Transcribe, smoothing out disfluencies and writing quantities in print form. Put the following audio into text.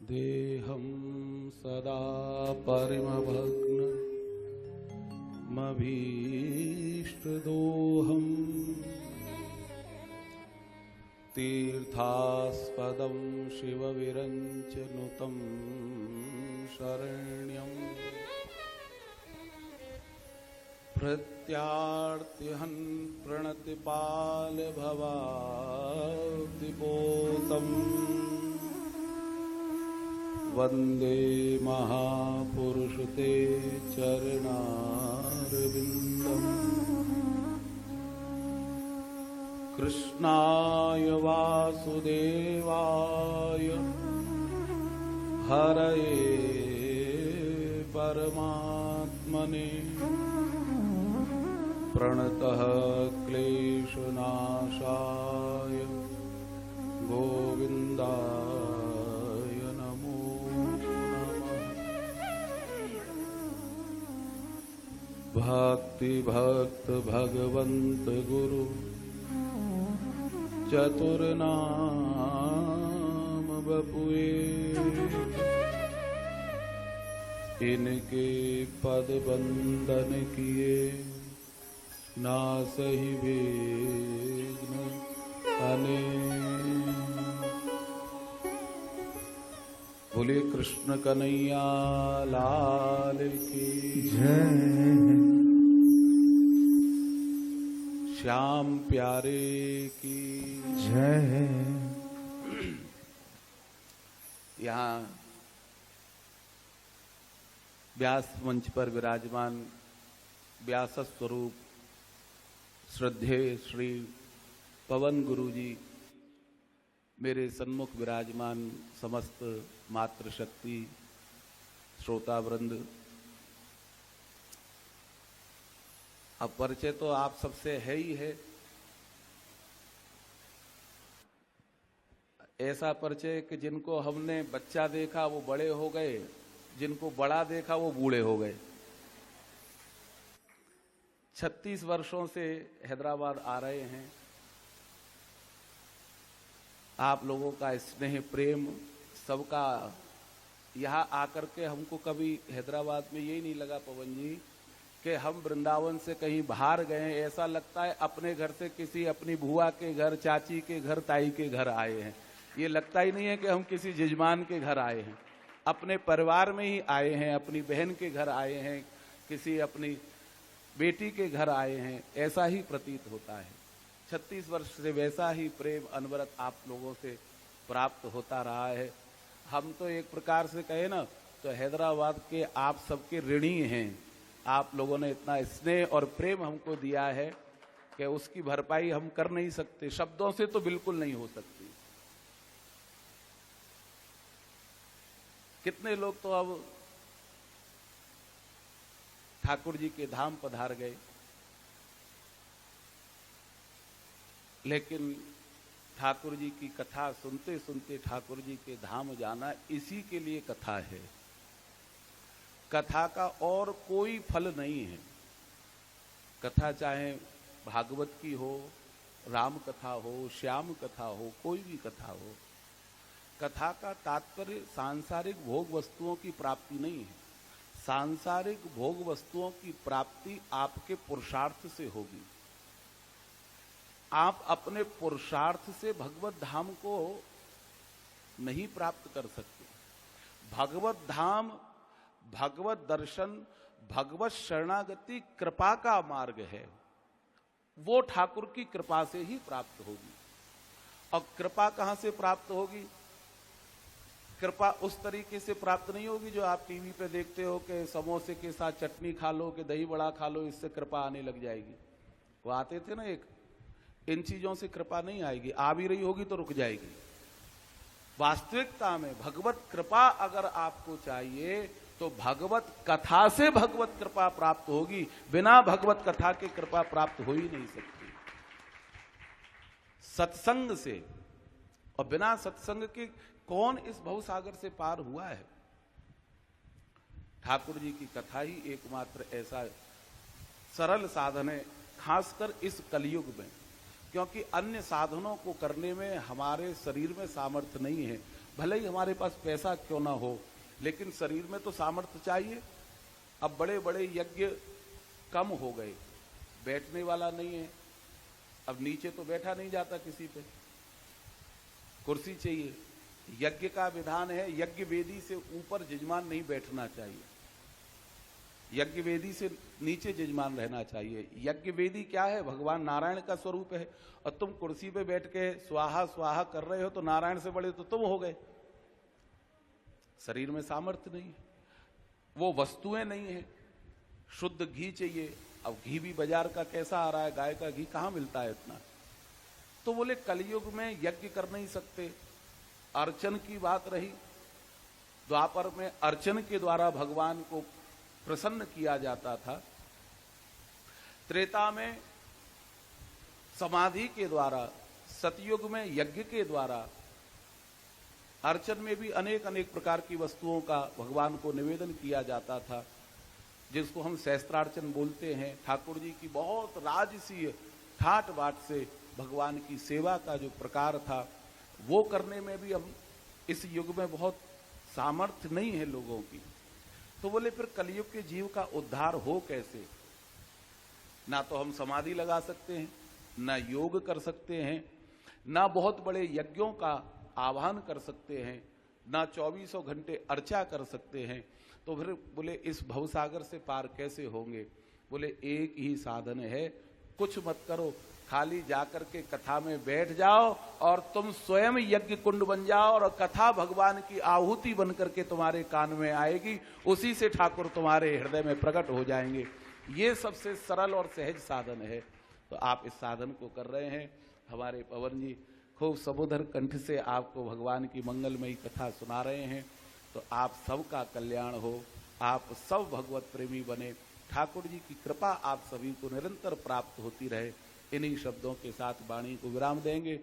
देहं सदा परिमभग्नमभीष्टदोहम् तीर्थास्पदं शिवविरञ्चनुतं शरण्यम् प्रत्यार्तिहन् प्रणतिपालभवाब्धिपोतम् वन्दे महापुरुषते चरणारविन्दम् कृष्णाय वासुदेवाय हरये परमात्मने प्रणतः क्लेशनाशाय गोविन्दाय नमो नमः। भक्ति भक्त भगवंत गुरु चतुर्नाम बपुए इनके पद बंदन किए नासहि विघ्न अने। बोलिए कृष्ण कन्हैया लाल की जय। श्याम प्यारे की जय। यहाँ व्यास मंच पर विराजमान व्यास स्वरूप श्रद्धेय श्री पवन गुरु जी, मेरे सन्मुख विराजमान समस्त मातृशक्ति श्रोता वृंद, अब परिचय तो आप सबसे है ही है। ऐसा परिचय कि जिनको हमने बच्चा देखा वो बड़े हो गए, जिनको बड़ा देखा वो बूढ़े हो गए। 36 वर्षों से हैदराबाद आ रहे हैं। आप लोगों का स्नेह प्रेम सबका यहाँ आकर के हमको कभी हैदराबाद में यही नहीं लगा पवन जी कि हम वृंदावन से कहीं बाहर गए। ऐसा लगता है अपने घर से किसी अपनी बुआ के घर, चाची के घर, ताई के घर आए हैं। ये लगता ही नहीं है कि हम किसी जजमान के घर आए हैं, अपने परिवार में ही आए हैं, अपनी बहन के घर आए हैं, किसी अपनी बेटी के घर आए हैं, ऐसा ही प्रतीत होता है। 36 वर्ष से वैसा ही प्रेम अनवरत आप लोगों से प्राप्त होता रहा है। हम तो एक प्रकार से कहे ना तो हैदराबाद के आप सबके ऋणी हैं। आप लोगों ने इतना स्नेह और प्रेम हमको दिया है कि उसकी भरपाई हम कर नहीं सकते, शब्दों से तो बिल्कुल नहीं हो सकती। कितने लोग तो अब ठाकुर जी के धाम पधार गए, लेकिन ठाकुर जी की कथा सुनते सुनते ठाकुर जी के धाम जाना इसी के लिए कथा है। कथा का और कोई फल नहीं है। कथा चाहे भागवत की हो, राम कथा हो, श्याम कथा हो, कोई भी कथा हो, कथा का तात्पर्य सांसारिक भोग वस्तुओं की प्राप्ति नहीं है। सांसारिक भोग वस्तुओं की प्राप्ति आपके पुरुषार्थ से होगी। आप अपने पुरुषार्थ से भगवत धाम को नहीं प्राप्त कर सकते। भगवत धाम, भगवत दर्शन, भगवत शरणागति कृपा का मार्ग है। वो ठाकुर की कृपा से ही प्राप्त होगी। और कृपा कहां से प्राप्त होगी? कृपा उस तरीके से प्राप्त नहीं होगी जो आप टीवी पे देखते हो कि समोसे के साथ चटनी खा लो, कि दही बड़ा खा लो, इससे कृपा आने लग जाएगी। वो आते थे ना एक, इन चीजों से कृपा नहीं आएगी। आ भी रही होगी तो रुक जाएगी। वास्तविकता में भगवत कृपा अगर आपको चाहिए तो भगवत कथा से भगवत कृपा प्राप्त होगी। बिना भगवत कथा के कृपा प्राप्त हो ही नहीं सकती। सत्संग से, और बिना सत्संग के कौन इस भवसागर से पार हुआ है? ठाकुर जी की कथा ही एकमात्र ऐसा सरल साधन है, खासकर इस कलयुग में, क्योंकि अन्य साधनों को करने में हमारे शरीर में सामर्थ्य नहीं है। भले ही हमारे पास पैसा क्यों ना हो, लेकिन शरीर में तो सामर्थ्य चाहिए। अब बड़े बड़े यज्ञ कम हो गए, बैठने वाला नहीं है, अब नीचे तो बैठा नहीं जाता किसी पे, कुर्सी चाहिए। यज्ञ का विधान है यज्ञ वेदी से ऊपर जजमान नहीं बैठना चाहिए, यज्ञ वेदी से नीचे जजमान रहना चाहिए। यज्ञ वेदी क्या है? भगवान नारायण का स्वरूप है, और तुम कुर्सी पे बैठ के स्वाहा स्वाहा कर रहे हो तो नारायण से बड़े तो तुम हो गए। शरीर में सामर्थ्य नहीं है, वो वस्तुएं नहीं है। शुद्ध घी चाहिए, अब घी भी बाजार का कैसा आ रहा है, गाय का घी कहां मिलता है इतना। तो बोले कलयुग में यज्ञ कर नहीं सकते। अर्चन की बात रही, द्वापर में अर्चन के द्वारा भगवान को प्रसन्न किया जाता था। त्रेता में समाधि के द्वारा, सतयुग में यज्ञ के द्वारा, अर्चन में भी अनेक अनेक प्रकार की वस्तुओं का भगवान को निवेदन किया जाता था, जिसको हम सहस्त्रार्चन बोलते हैं। ठाकुर जी की बहुत राजसीय ठाट बाट से भगवान की सेवा का जो प्रकार था, वो करने में भी हम इस युग में बहुत सामर्थ्य नहीं है लोगों की। तो बोले फिर कलयुग के जीव का उद्धार हो कैसे? ना तो हम समाधि लगा सकते हैं, ना योग कर सकते हैं, ना बहुत बड़े यज्ञों का आह्वान कर सकते हैं, ना 2400 घंटे अर्चा कर सकते हैं। तो फिर बोले इस भवसागर से पार कैसे होंगे? बोले एक ही साधन है, कुछ मत करो, खाली जाकर के कथा में बैठ जाओ और तुम स्वयं यज्ञ कुंड बन जाओ, और कथा भगवान की आहुति बन करके तुम्हारे कान में आएगी, उसी से ठाकुर तुम्हारे हृदय में प्रकट हो जाएंगे। ये सबसे सरल और सहज साधन है। तो आप इस साधन को कर रहे हैं। हमारे पवन जी खूब समुद्र कंठ से आपको भगवान की मंगलमयी कथा सुना रहे हैं। तो आप सबका कल्याण हो, आप सब भगवत प्रेमी बने, ठाकुर जी की कृपा आप सभी को निरंतर प्राप्त होती रहे। इन्हीं शब्दों के साथ वाणी को विराम देंगे।